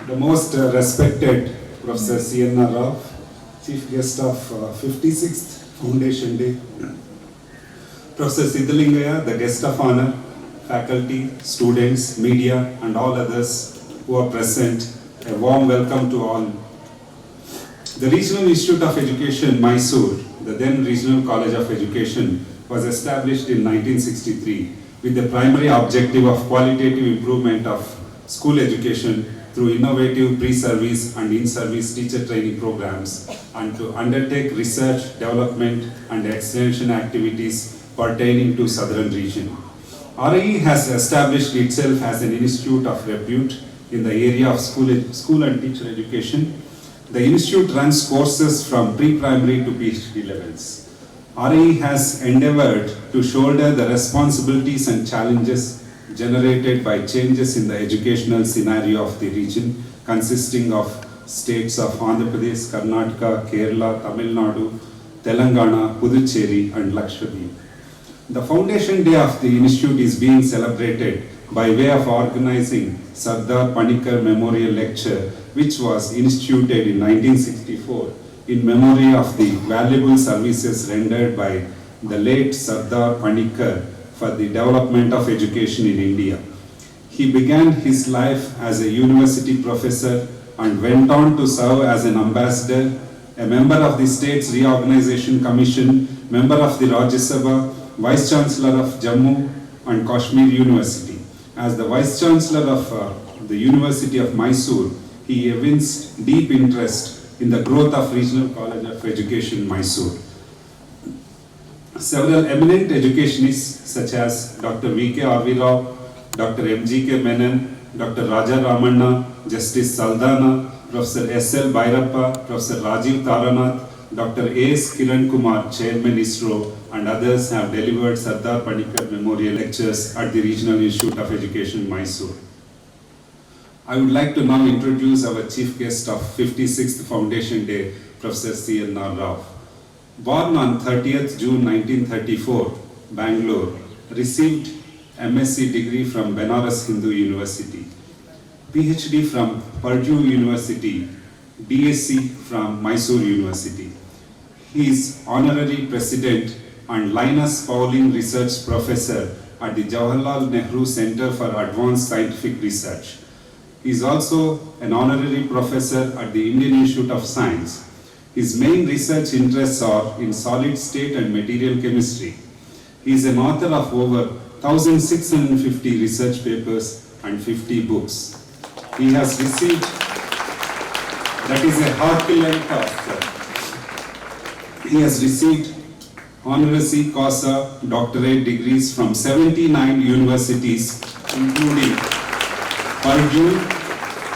the most respected Professor C.N.R. Rao, Chief Guest of 56th Foundation Day, Professor Siddhalingaya, the Guest of Honor, faculty, students, media and all others who are present, a warm welcome to all. The Regional Institute of Education, Mysuru, the then Regional College of Education, was established in 1963 with the primary objective of qualitative improvement of school education through innovative pre-service and in-service teacher training programs and to undertake research, development and extension activities pertaining to southern region. RIE has established itself as an institute of repute in the area of school and teacher education. The institute runs courses from pre-primary to PhD levels. RIE has endeavored to shoulder the responsibilities and challenges generated by changes in the educational scenario of the region, consisting of states of Andhra Pradesh, Karnataka, Kerala, Tamil Nadu, Telangana, Puducherry and Lakshadweep. The Foundation Day of the Institute is being celebrated by way of organizing Sardar Panikkar Memorial Lecture, which was instituted in 1964 in memory of the valuable services rendered by the late Sardar Panikkar for the development of education in India. He began his life as a university professor and went on to serve as an ambassador, a member of the State's Reorganization Commission, member of the Rajya Sabha, Vice Chancellor of Jammu and Kashmir University. As the Vice Chancellor of the University of Mysuru, he evinced deep interest in the growth of Regional College of Education, Mysuru. Several eminent educationists such as Dr. V.K. Avirao, Dr. M.G.K. Menon, Dr. Raja Ramanna, Justice Saldana, Professor S.L. Bhairappa, Professor Rajiv Taranath, Dr. A.S. Kiran Kumar, Chairman ISRO, and others have delivered Sardar Panikkar Memorial Lectures at the Regional Institute of Education, Mysuru. I would like to now introduce our Chief Guest of 56th Foundation Day, Professor C.N.R. Rao. Born on 30th June 1934, Bangalore, received MSc degree from Benares Hindu University, PhD from Purdue University, DSc from Mysuru University. He is Honorary President and Linus Pauling Research Professor at the Jawaharlal Nehru Center for Advanced Scientific Research. He is also an Honorary Professor at the Indian Institute of Science. His main research interests are in solid state and material chemistry. He is an author of over 1,650 research papers and 50 books. He has received, that is a Herculean task. He has received honoris causa doctorate degrees from 79 universities, including Purdue,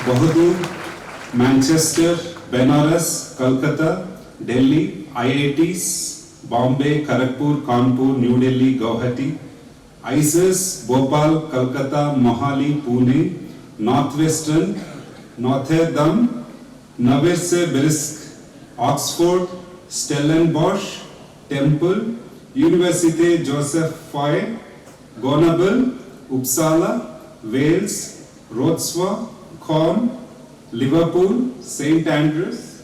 Bahadur, Manchester, Benares, Calcutta, Delhi, IITs, Bombay, Kharagpur, Kanpur, New Delhi, Guwahati, ISIS, Bhopal, Calcutta, Mohali, Pune, Northwestern, Notre-Dame, Novosibirsk, Oxford, Stellenbosch, Temple, Université Joseph Foy, Grenoble, Uppsala, Wales, Wrocław, Corn, Liverpool, St. Andrews,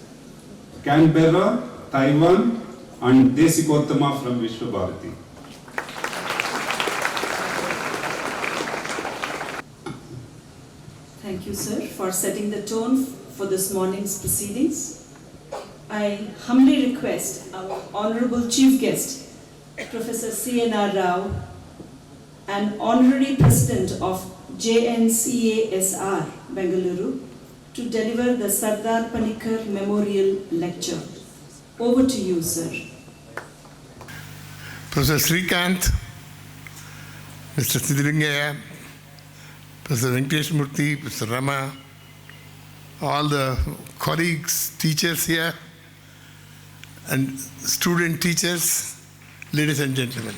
Canberra, Taiwan, and Desikottama from Vishwa Bharati. Thank you, sir, for setting the tone for this morning's proceedings. I humbly request our Honorable Chief Guest, Professor C.N.R. Rao, an Honorary President of JNCASR, Bengaluru, to deliver the Sardar Panikkar Memorial Lecture. Over to you, sir. Professor Srikanth, Mr. Siddhalingaya, Professor Venkatesh Murthy, Professor Rama, all the colleagues, teachers here, and student teachers, ladies and gentlemen.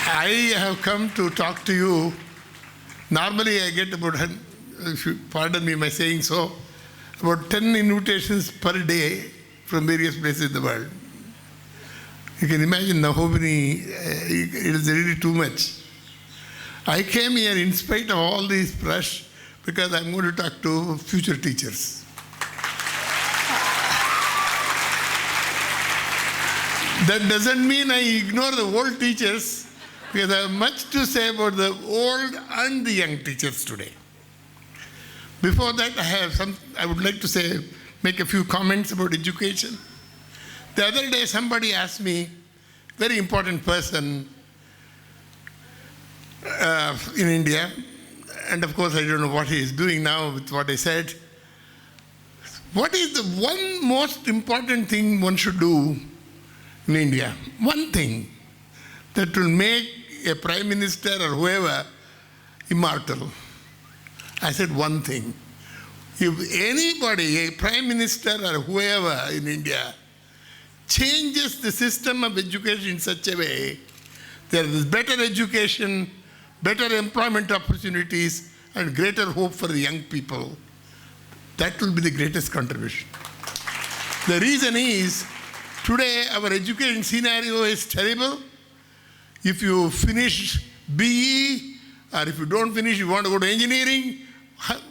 I have come to talk to you. Normally I get about, if you pardon me my saying so, about 10 invitations per day from various places in the world. You can imagine now how many, it is really too much. I came here in spite of all these pressure, because I'm going to talk to future teachers. That doesn't mean I ignore the old teachers, because I have much to say about the old and the young teachers today. Before that, I would like to make a few comments about education. The other day, somebody asked me, very important person in India, and of course I don't know what he is doing now with what I said. What is the one most important thing one should do in India? One thing that will make a prime minister or whoever immortal. I said one thing. If anybody, a prime minister or whoever in India, changes the system of education in such a way, there is better education, better employment opportunities, and greater hope for the young people, that will be the greatest contribution. The reason is, today our education scenario is terrible. If you finish BE, or if you don't finish, you want to go to engineering,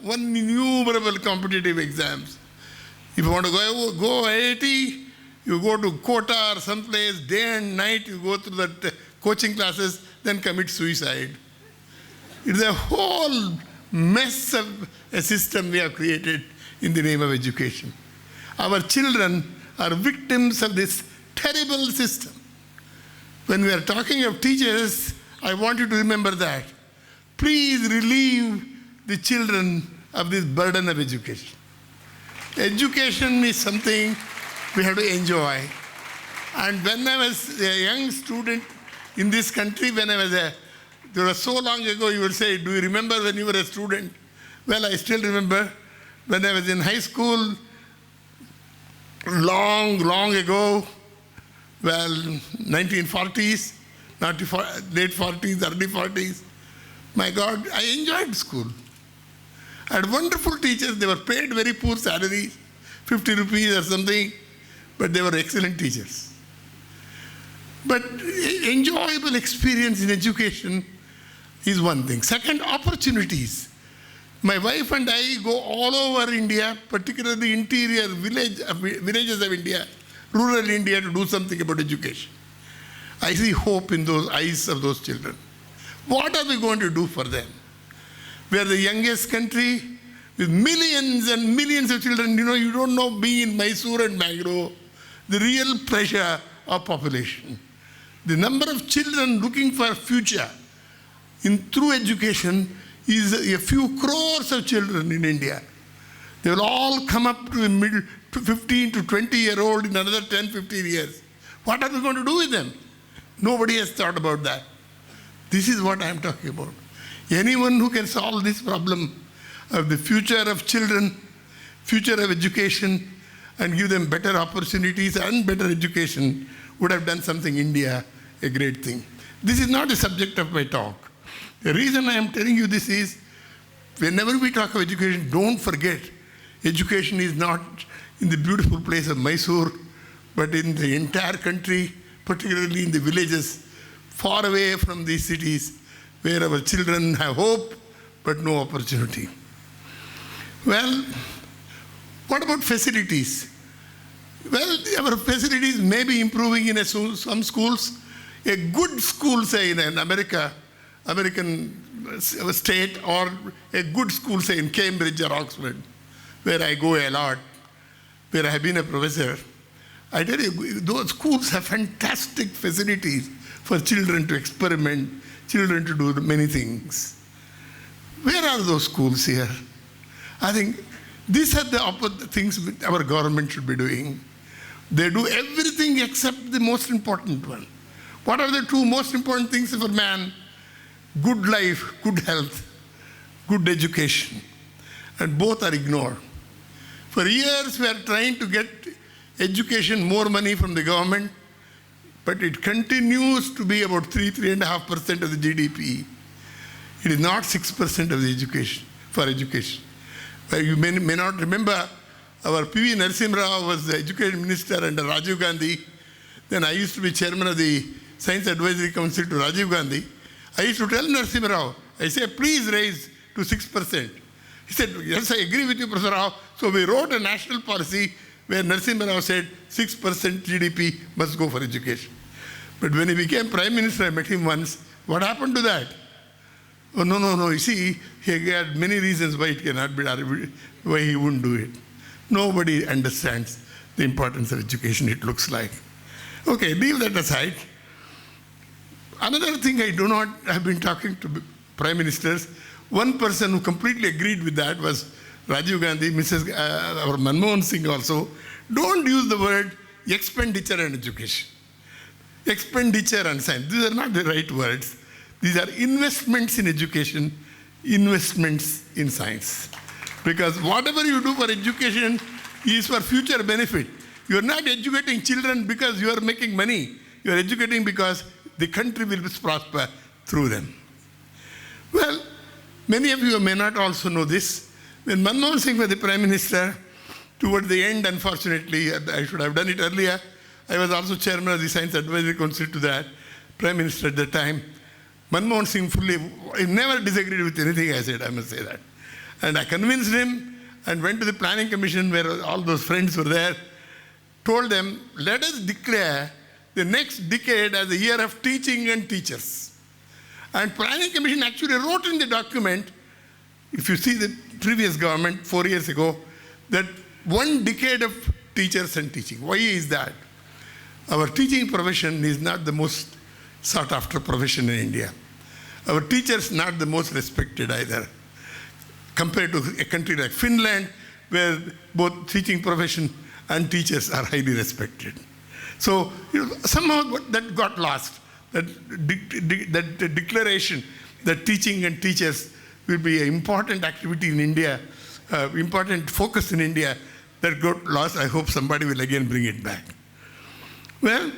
one innumerable competitive exams. If you want to go IIT, you go to Kota or someplace, day and night, you go through that coaching classes, then commit suicide. It's a whole mess of a system we have created in the name of education. Our children are victims of this terrible system. When we are talking of teachers, I want you to remember that. Please relieve the children of this burden of education. Education is something we have to enjoy. And when I was a young student in this country, there was so long ago, you would say, do you remember when you were a student? Well, I still remember when I was in high school, long ago, 1940s, late 40s, early 40s. My God, I enjoyed school. I had wonderful teachers. They were paid very poor salaries, 50 rupees or something, but they were excellent teachers. But enjoyable experience in education is one thing. Second, opportunities. My wife and I go all over India, particularly interior villages of India, rural India, to do something about education. I see hope in those eyes of those children. What are we going to do for them? We are the youngest country with millions and millions of children. You don't know, being in Mysuru and Bangalore, the real pressure of population. The number of children looking for a future through education is a few crores of children in India. They will all come up to the middle, 15 to 20-year-old in another 10, 15 years. What are we going to do with them? Nobody has thought about that. This is what I am talking about. Anyone who can solve this problem of the future of children, future of education, and give them better opportunities and better education would have done something India a great thing. This is not the subject of my talk. The reason I am telling you this is, whenever we talk of education, don't forget, education is not in the beautiful place of Mysore, but in the entire country, particularly in the villages, far away from these cities, where our children have hope, but no opportunity. Well, what about facilities? Well, our facilities may be improving in some schools. A good school, say in an American state, or a good school, say in Cambridge or Oxford, where I go a lot, where I have been a professor, I tell you, those schools have fantastic facilities for children to experiment, children to do many things. Where are those schools here? I think these are the things our government should be doing. They do everything except the most important one. What are the two most important things for man? Good life, good health, good education. And both are ignored. For years we are trying to get education more money from the government, but it continues to be about 3.5% of the GDP. It is not 6% of the education, for education. But you may not remember, our P.V. Narasimha Rao was the education minister under Rajiv Gandhi. Then I used to be chairman of the Science Advisory Council to Rajiv Gandhi. I used to tell Narasimha Rao, I say, please raise to 6%. He said, yes, I agree with you, Professor Rao. So we wrote a national policy where Narasimha Rao said 6% GDP must go for education. But when he became Prime Minister, I met him once. What happened to that? Oh, no. You see, he had many reasons why it cannot be done, why he wouldn't do it. Nobody understands the importance of education, it looks like. Okay, leave that aside. Another thing I do not have been talking to Prime Ministers. One person who completely agreed with that was Rajiv Gandhi, or Manmohan Singh also. Don't use the word expenditure on education. Expenditure on science. These are not the right words. These are investments in education, investments in science. Because whatever you do for education is for future benefit. You are not educating children because you are making money. You are educating because the country will prosper through them. Well, many of you may not also know this. When Manmohan Singh was the Prime Minister, towards the end, unfortunately, I should have done it earlier, I was also chairman of the Science Advisory Council to that, Prime Minister at the time. Manmohan Singh I never disagreed with anything I said, I must say that. And I convinced him and went to the Planning Commission where all those friends were there, told them, let us declare the next decade as a year of teaching and teachers. And Planning Commission actually wrote in the document, if you see the previous government 4 years ago, that 1 decade of teachers and teaching. Why is that? Our teaching profession is not the most sought after profession in India. Our teachers not the most respected either, compared to a country like Finland, where both teaching profession and teachers are highly respected. So somehow that got lost, that declaration that teaching and teachers will be an important activity in India, important focus in India, that got lost. I hope somebody will again bring it back. Well,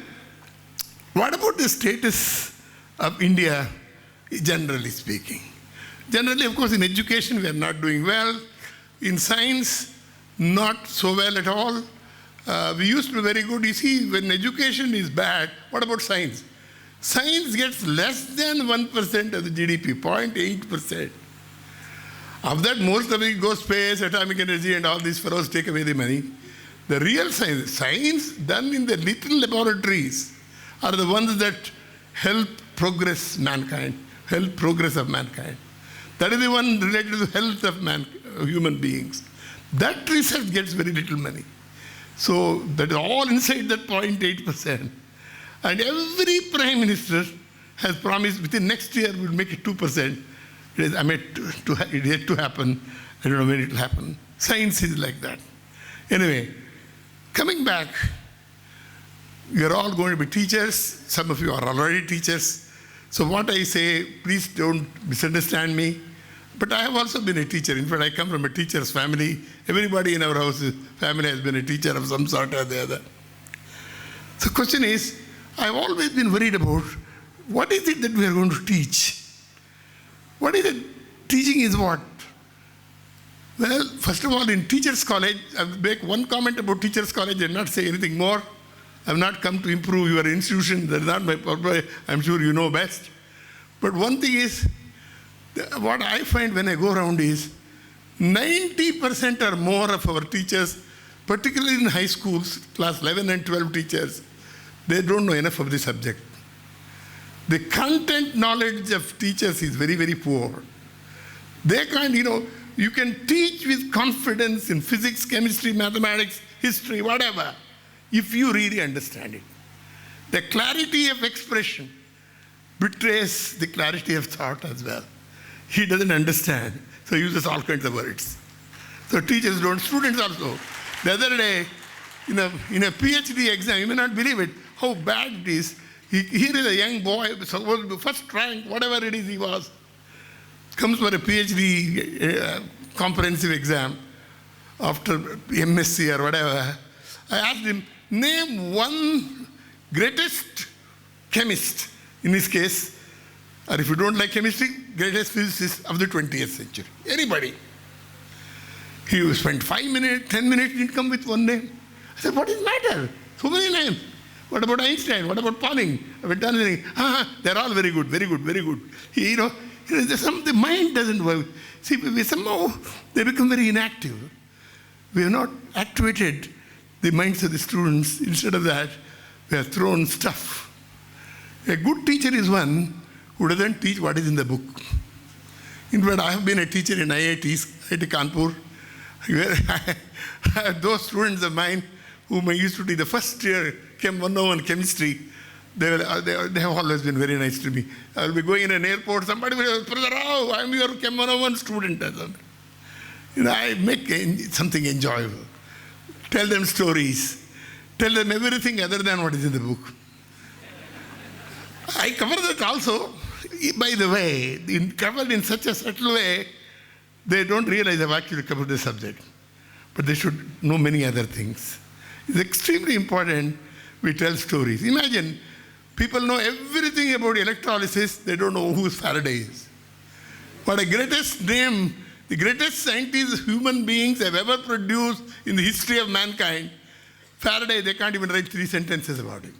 what about the status of India, generally speaking? Generally, of course, in education, we are not doing well. In science, not so well at all. We used to be very good. You see, when education is bad, what about science? Science gets less than 1% of the GDP, 0.8%. Of that, most of it goes space, atomic energy, and all these fellows take away the money. The real science done in the little laboratories are the ones that help progress mankind, help progress of mankind. That is the one related to the health of human beings. That research gets very little money. So that is all inside that 0.8%. And every Prime Minister has promised within next year we'll make it 2%. It is yet to happen. I don't know when it will happen. Science is like that. Anyway, coming back, you're all going to be teachers. Some of you are already teachers. So what I say, please don't misunderstand me. But I have also been a teacher. In fact, I come from a teacher's family. Everybody in our family has been a teacher of some sort or the other. So the question is, I've always been worried about what is it that we are going to teach? What is it? Teaching is what? Well, first of all, in Teachers College, I'll make one comment about Teachers College and not say anything more. I've not come to improve your institution. That's not my purpose. I'm sure you know best. But one thing is, what I find when I go around is 90% or more of our teachers, particularly in high schools, class 11 and 12 teachers, they don't know enough of the subject. The content knowledge of teachers is very, very poor. They can't, you can teach with confidence in physics, chemistry, mathematics, history, whatever, if you really understand it. The clarity of expression betrays the clarity of thought as well. He doesn't understand, so he uses all kinds of words. So teachers don't, students also. The other day, in a PhD exam, you may not believe it, how bad it is. Here is a young boy, first rank, whatever it is he was, comes for a PhD comprehensive exam after MSc or whatever. I asked him, name one greatest chemist, in his case, or if you don't like chemistry, greatest physicist of the 20th century. Anybody. He spent 5 minutes, 10 minutes, didn't come with one name. I said, what is the matter? So many names. What about Einstein? What about Pauling? Have you done anything? They're all very good, very good, very good. He The mind doesn't work. See, somehow they become very inactive. We have not activated the minds of the students. Instead of that, we have thrown stuff. A good teacher is one who doesn't teach what is in the book. In fact, I have been a teacher in IITs, IIT Kanpur, where I had those students of mine whom I used to teach the first year, Chem 101 chemistry. They have always been very nice to me. I will be going in an airport, somebody will say, Brother Rao, I am your Chem 101 student. I make something enjoyable. Tell them stories. Tell them everything other than what is in the book. I cover that also. By the way, covered in such a subtle way, they don't realize I've actually covered the subject. But they should know many other things. It's extremely important we tell stories. Imagine, people know everything about electrolysis, they don't know who Faraday is. But the greatest name, the greatest scientists human beings have ever produced in the history of mankind, Faraday, they can't even write 3 sentences about it.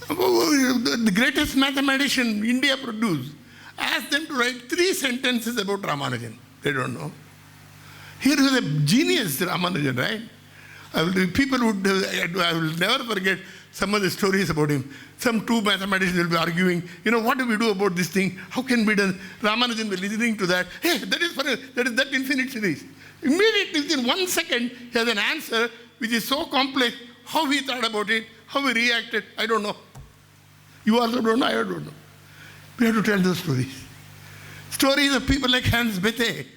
The greatest mathematician India produced, ask them to write 3 sentences about Ramanujan. They don't know. Here was a genius, Ramanujan, right? I will never forget some of the stories about him. Some 2 mathematicians will be arguing, what do we do about this thing? How can be done? Ramanujan will be listening to that. Hey, that is that infinite series. Immediately, within 1 second, he has an answer which is so complex. How he thought about it, how he reacted, I don't know. You also don't know, I don't know. We have to tell those stories. Stories of people like Hans Bethe.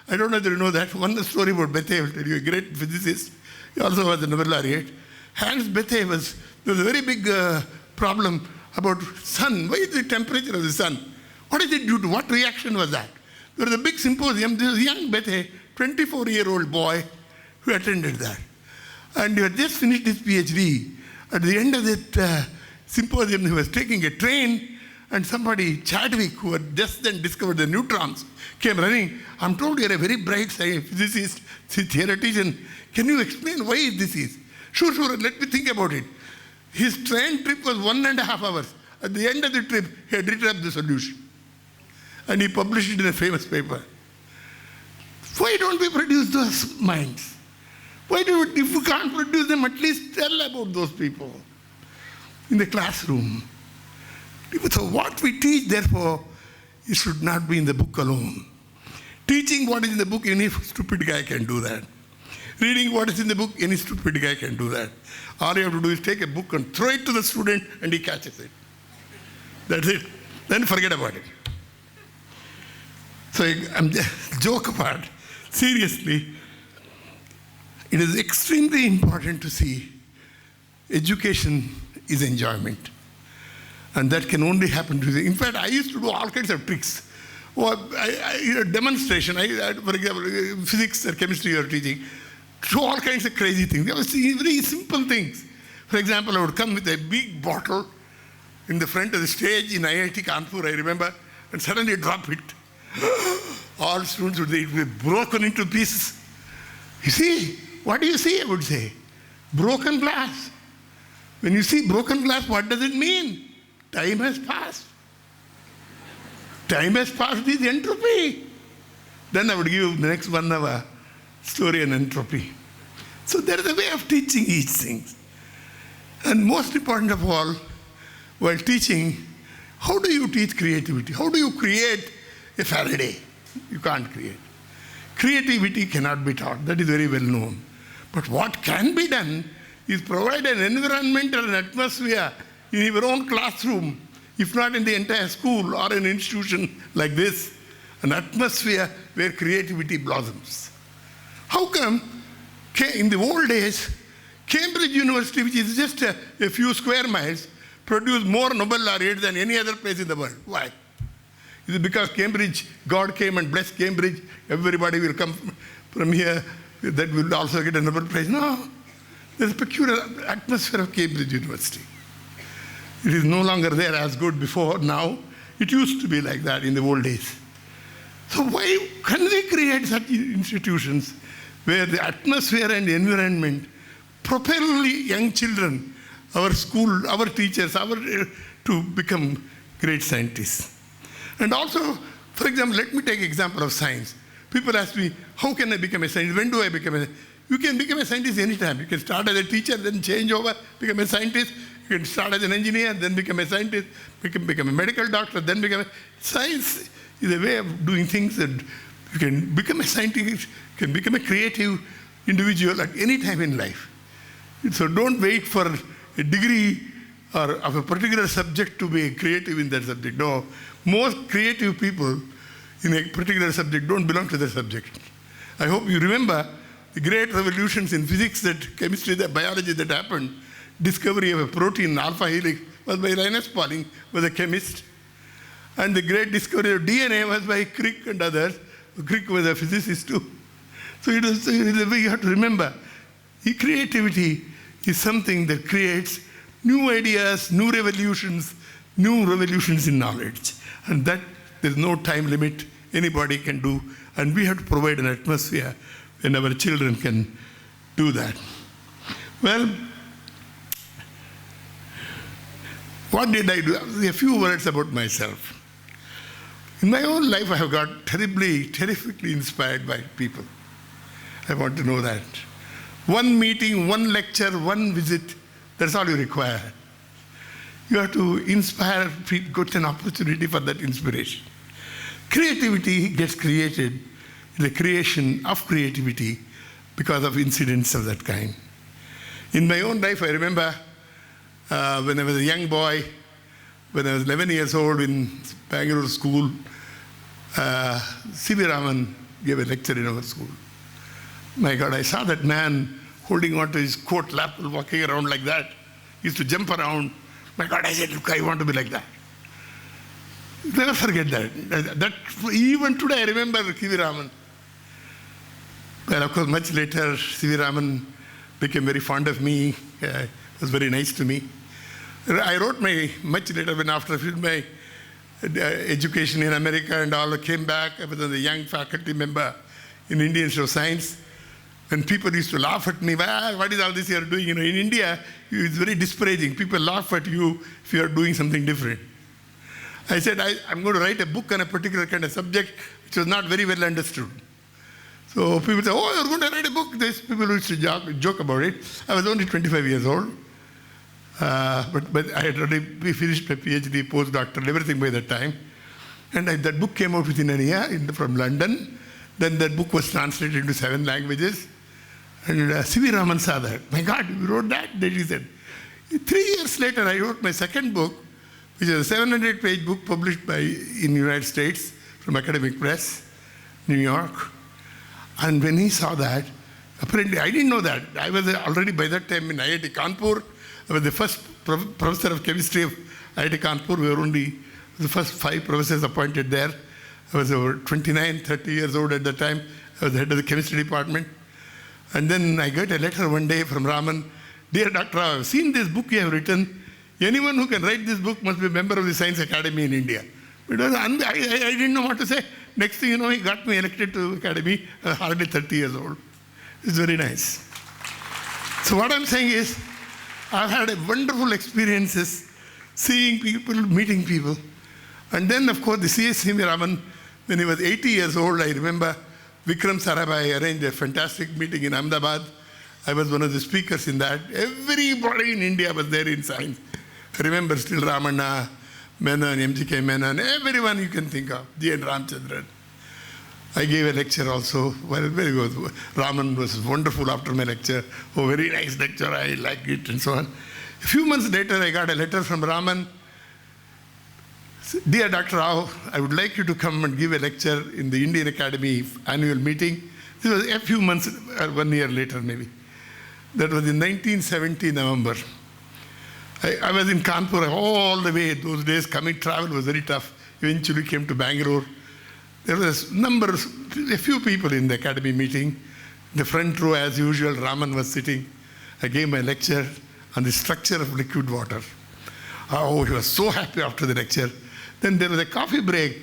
I don't know if you know that. One story about Bethe, I will tell you, a great physicist. He also was a Nobel laureate. Hans Bethe there was a very big problem about sun. Why is the temperature of the sun? What is it due to? What reaction was that? There was a big symposium. There was a young Bethe, 24-year-old boy, who attended that. And he had just finished his PhD. At the end of that symposium, he was taking a train, and somebody, Chadwick, who had just then discovered the neutrons, came running. I'm told you're a very bright physicist, theoretician. Can you explain why this is? Sure, let me think about it. His train trip was 1.5 hours. At the end of the trip, he had written up the solution. And he published it in a famous paper. Why don't we produce those minds? If we can't produce them, at least tell about those people in the classroom. So what we teach, therefore, it should not be in the book alone. Teaching what is in the book, any stupid guy can do that. Reading what is in the book, any stupid guy can do that. All you have to do is take a book and throw it to the student and he catches it. That's it. Then forget about it. So I'm just joke apart. Seriously, it is extremely important to see education is enjoyment. And that can only happen to you. In fact, I used to do all kinds of tricks. Demonstration, for example, physics or chemistry you are teaching, do all kinds of crazy things. I was seeing very simple things. For example, I would come with a big bottle in the front of the stage in IIT Kanpur, I remember, and suddenly drop it. All students would be broken into pieces. You see, what do you see, I would say? Broken glass. When you see broken glass, what does it mean? Time has passed. Time has passed is entropy. Then I would give the next 1 hour story on entropy. So there is a way of teaching each thing. And most important of all, while teaching, how do you teach creativity? How do you create a Faraday? You can't create. Creativity cannot be taught. That is very well known. But what can be done is provide an environment or an atmosphere in your own classroom, if not in the entire school or an institution like this, an atmosphere where creativity blossoms. How come in the old days, Cambridge University, which is just a few square miles, produced more Nobel laureates than any other place in the world? Why? Is it because Cambridge, God came and blessed Cambridge, everybody will come from here, that will also get a Nobel Prize? No. There's a peculiar atmosphere of Cambridge University. It is no longer there as good before now. It used to be like that in the old days. So why can we create such institutions where the atmosphere and the environment propel young children, our school, our teachers, to become great scientists? And also, for example, let me take example of science. People ask me, how can I become a scientist? When do I become a scientist? You can become a scientist anytime. You can start as a teacher, then change over, become a scientist. You can start as an engineer, then become a scientist, become a medical doctor, then become a... Science is a way of doing things that you can become a scientist, you can become a creative individual at any time in life. So don't wait for a degree or of a particular subject to be creative in that subject. No, most creative people in a particular subject don't belong to that subject. I hope you remember the great revolutions in physics, that chemistry, that biology that happened. Discovery of a protein, alpha helix, was by Linus Pauling, was a chemist. And the great discovery of DNA was by Crick and others. Crick was a physicist too. So it is a way you have to remember. Creativity is something that creates new ideas, new revolutions in knowledge. And that there's no time limit anybody can do. And we have to provide an atmosphere when our children can do that. Well, what did I do? A few words about myself. In my own life, I have got terrifically inspired by people. I want to know that. One meeting, one lecture, one visit, that's all you require. You have to inspire people, get an opportunity for that inspiration. Creativity gets created, the creation of creativity, because of incidents of that kind. In my own life, I remember when I was a young boy, when I was 11 years old in Bangalore school, C.V. Raman gave a lecture in our school. My God, I saw that man holding onto his coat lapel, walking around like that. He used to jump around. My God, I said, look, I want to be like that. Never forget that. Even today, I remember C.V. Raman. Well, of course, much later, C.V. Raman became very fond of me. Was very nice to me. I wrote much later, when after my education in America and all, I came back. I was a young faculty member in Indian Institute of Science. When people used to laugh at me, well, what is all this you are doing? In India, it's very disparaging. People laugh at you if you are doing something different. I said, I'm going to write a book on a particular kind of subject which was not very well understood. So people say, oh, you're going to write a book. These people used to joke about it. I was only 25 years old. But I had already finished my PhD, postdoctoral, everything by that time. And that book came out within a year from London. Then that book was translated into 7 languages. And C.V. Raman saw that. My God, you wrote that? Then he said. 3 years later, I wrote my second book, which is a 700-page book published in the United States from Academic Press, New York. And when he saw that, apparently I didn't know that. I was already by that time in IIT Kanpur. I was the first professor of chemistry of IIT Kanpur. We were only the first 5 professors appointed there. I was over 29, 30 years old at the time. I was the head of the chemistry department. And then I got a letter one day from Raman. Dear Dr. Rao, I've seen this book you have written. Anyone who can write this book must be a member of the Science Academy in India. Because I didn't know what to say. Next thing you know, he got me elected to Academy. I was hardly 30 years old. It's very nice. So what I'm saying is, I've had wonderful experiences seeing people, meeting people. And then, of course, the C.V. Raman, when he was 80 years old, I remember Vikram Sarabhai arranged a fantastic meeting in Ahmedabad. I was one of the speakers in that. Everybody in India was there in science. I remember still Ramana, Menon, M.G.K. Menon, everyone you can think of, G.N. Ramchandran. I gave a lecture also. Well, very good. Raman was wonderful after my lecture. Oh, very nice lecture. I liked it and so on. A few months later, I got a letter from Raman. Dear Dr. Rao, I would like you to come and give a lecture in the Indian Academy annual meeting. This was a few months, 1 year later maybe. That was in 1970, November. I was in Kanpur all the way. Those days, travel was very tough. Eventually came to Bangalore. There was a few people in the Academy meeting. The front row, as usual, Raman was sitting. I gave my lecture on the structure of liquid water. Oh, he was so happy after the lecture. Then there was a coffee break.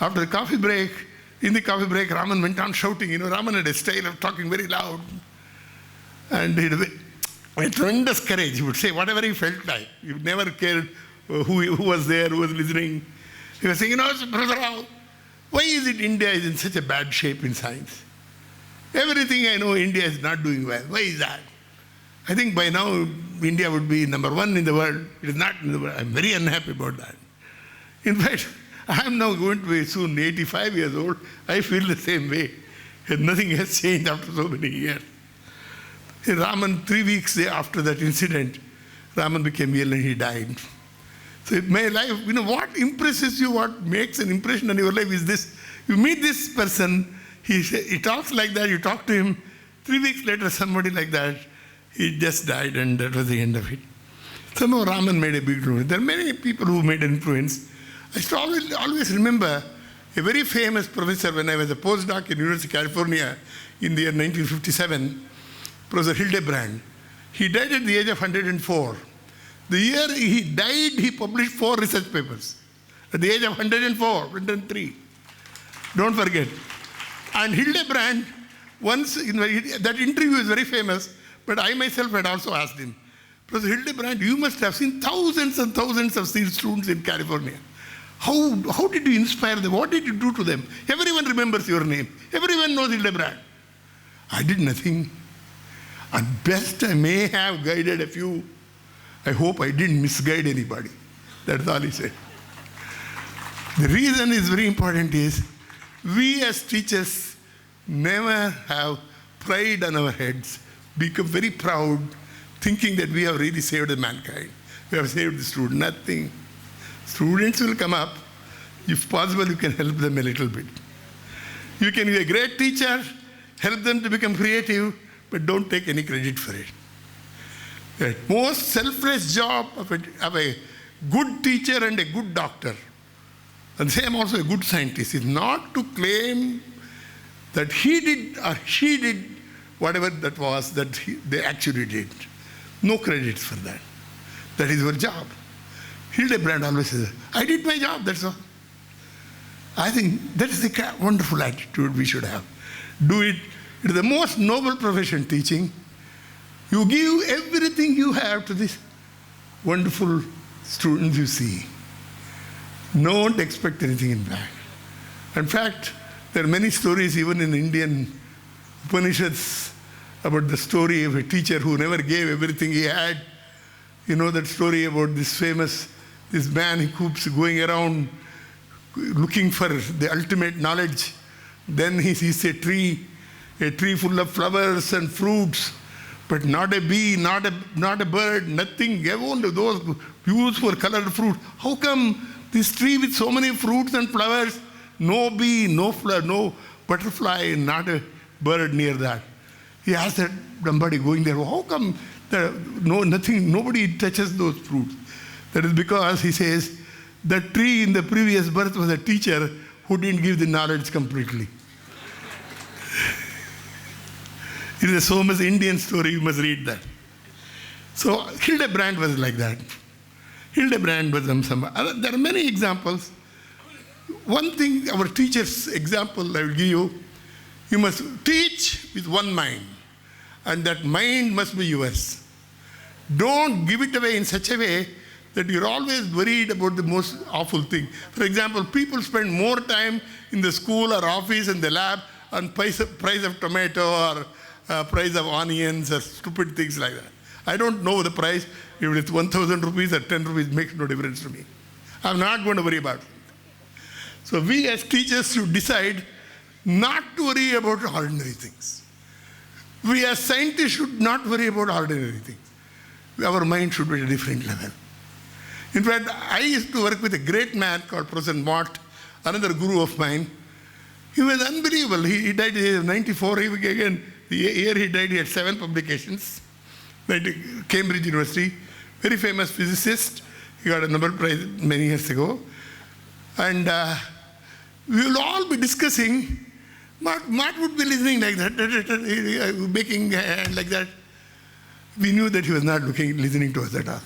After the coffee break, Raman went on shouting. Raman had a style of talking very loud. And he had a tremendous courage. He would say whatever he felt like. He never cared who was there, who was listening. He was saying, Professor Rao, why is it India is in such a bad shape in science? Everything I know, India is not doing well. Why is that? I think by now, India would be number one in the world. It is not in the world. I'm very unhappy about that. In fact, I'm now going to be soon 85 years old. I feel the same way. And nothing has changed after so many years. Raman, 3 weeks after that incident, Raman became ill and he died. So in my life, what impresses you, what makes an impression on your life is this. You meet this person, he talks like that, you talk to him, 3 weeks later, somebody like that, he just died and that was the end of it. Somehow Raman made a big influence. There are many people who made an influence. I used to always remember a very famous professor when I was a postdoc in University of California in the year 1957, Professor Hildebrand. He died at the age of 104. The year he died, he published 4 research papers. At the age of 104, 103. Don't forget. And Hildebrand, once, that interview is very famous, but I myself had also asked him, Professor Hildebrand, you must have seen thousands and thousands of students in California. How did you inspire them? What did you do to them? Everyone remembers your name. Everyone knows Hildebrand. I did nothing. At best, I may have guided a few. I hope I didn't misguide anybody. That's all he said. The reason is very important is, we as teachers never have pride on our heads, become very proud, thinking that we have really saved mankind. We have saved the student. Nothing. Students will come up. If possible, you can help them a little bit. You can be a great teacher, help them to become creative, but don't take any credit for it. The most selfless job of a good teacher and a good doctor, and same also a good scientist, is not to claim that he did or she did whatever that was that they actually did. No credits for that. That is your job. Hildebrand always says, I did my job, that's all. I think that is the wonderful attitude we should have. Do it. It is the most noble profession, teaching. You give everything you have to these wonderful students you see. Don't expect anything in back. In fact, there are many stories even in Indian Upanishads about the story of a teacher who never gave everything he had. You know that story about this man who keeps going around looking for the ultimate knowledge. Then he sees a tree full of flowers and fruits, but not a bee, not a bird, nothing. Only those beautiful colored fruit. How come this tree with so many fruits and flowers, no bee, no flower, no butterfly, not a bird near that? He asked that somebody going there, how come nobody touches those fruits? That is because, he says, the tree in the previous birth was a teacher who didn't give the knowledge completely. It is a so much Indian story, you must read that. So Hildebrand was like that. Hildebrand was there are many examples. One thing, our teacher's example I will give you, you must teach with one mind, and that mind must be yours. Don't give it away in such a way that you're always worried about the most awful thing. For example, people spend more time in the school or office and the lab on price of tomato or price of onions or stupid things like that. I don't know the price. If it's 1,000 rupees or 10 rupees, makes no difference to me. I'm not going to worry about it. So we as teachers should decide not to worry about ordinary things. We as scientists should not worry about ordinary things. Our mind should be at a different level. In fact, I used to work with a great man called Professor Mott, another guru of mine. He was unbelievable. He died at the age of 94. The year he died, he had 7 publications. Cambridge University, very famous physicist. He got a Nobel Prize many years ago. And we will all be discussing. Mott would be listening like that, making hand like that. We knew that he was not listening to us at all.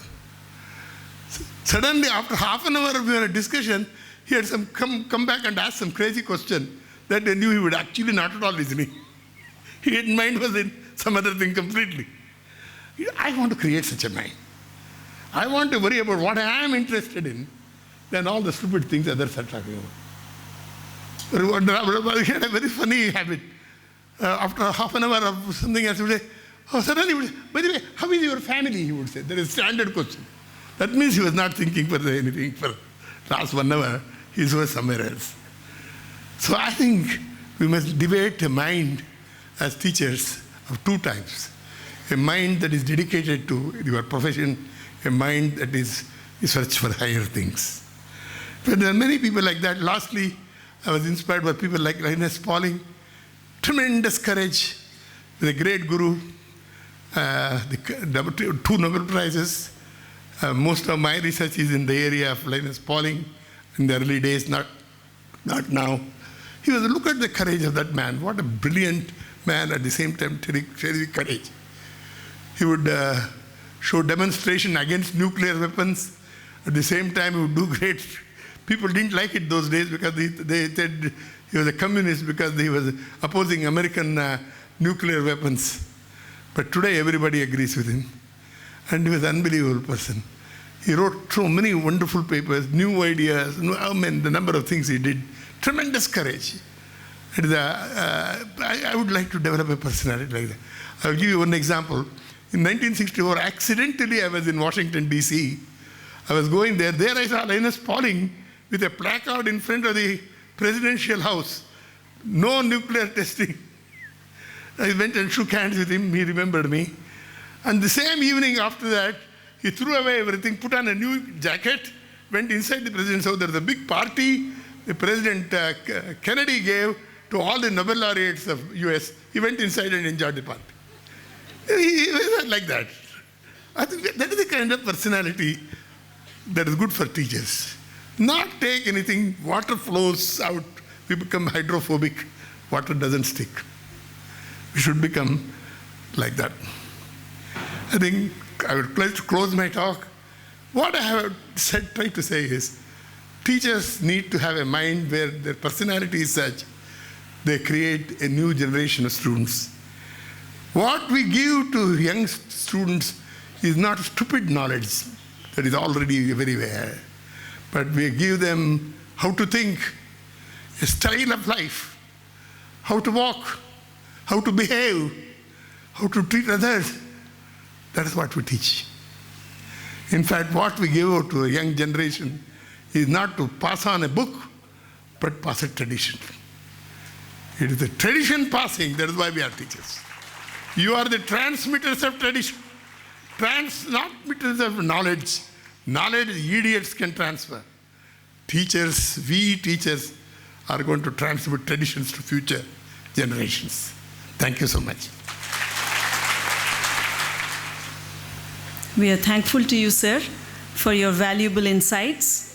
Suddenly, after half an hour of our discussion, he had come back and ask some crazy question that I knew he would actually not at all listening. His mind was in some other thing completely. I want to create such a mind. I want to worry about what I am interested in. than all the stupid things others are talking about. He had a very funny habit. After half an hour of something else, he would say, oh, suddenly he would say, by the way, how is your family? He would say. That is a standard question. That means he was not thinking for anything for last 1 hour. He was somewhere else. So I think we must debate a mind as teachers of two types. A mind that is dedicated to your profession, a mind that is search for higher things. But there are many people like that. Lastly, I was inspired by people like Linus Pauling. Tremendous courage, the great guru, the 2 Nobel Prizes. Most of my research is in the area of Linus Pauling in the early days, not now. He was, look at the courage of that man. What a brilliant man, at the same time, terrific courage. He would show demonstration against nuclear weapons. At the same time, he would do great. People didn't like it those days because they said he was a communist because he was opposing American nuclear weapons. But today, everybody agrees with him. And he was an unbelievable person. He wrote so many wonderful papers, new ideas, the number of things he did. Tremendous courage. And, I would like to develop a personality like that. I'll give you one example. In 1964, accidentally I was in Washington, D.C. I was going there. There I saw Linus Pauling with a placard in front of the presidential house. No nuclear testing. I went and shook hands with him. He remembered me. And the same evening after that, he threw away everything, put on a new jacket, went inside the president's house. There was a big party the President Kennedy gave to all the Nobel laureates of US. He went inside and enjoyed the party. He was like that. I think that is the kind of personality that is good for teachers. Not take anything, water flows out, we become hydrophobic, water doesn't stick. We should become like that. I think I would like to close my talk. What I have tried to say is, teachers need to have a mind where their personality is such, they create a new generation of students. What we give to young students is not stupid knowledge that is already everywhere, but we give them how to think, a style of life, how to walk, how to behave, how to treat others. That is what we teach. In fact, what we give out to a young generation is not to pass on a book, but pass a tradition. It is the tradition passing, that is why we are teachers. You are the transmitters of tradition, transmitters of knowledge. Knowledge idiots can transfer. Teachers, we teachers are going to transmit traditions to future generations. Thank you so much. We are thankful to you, sir, for your valuable insights.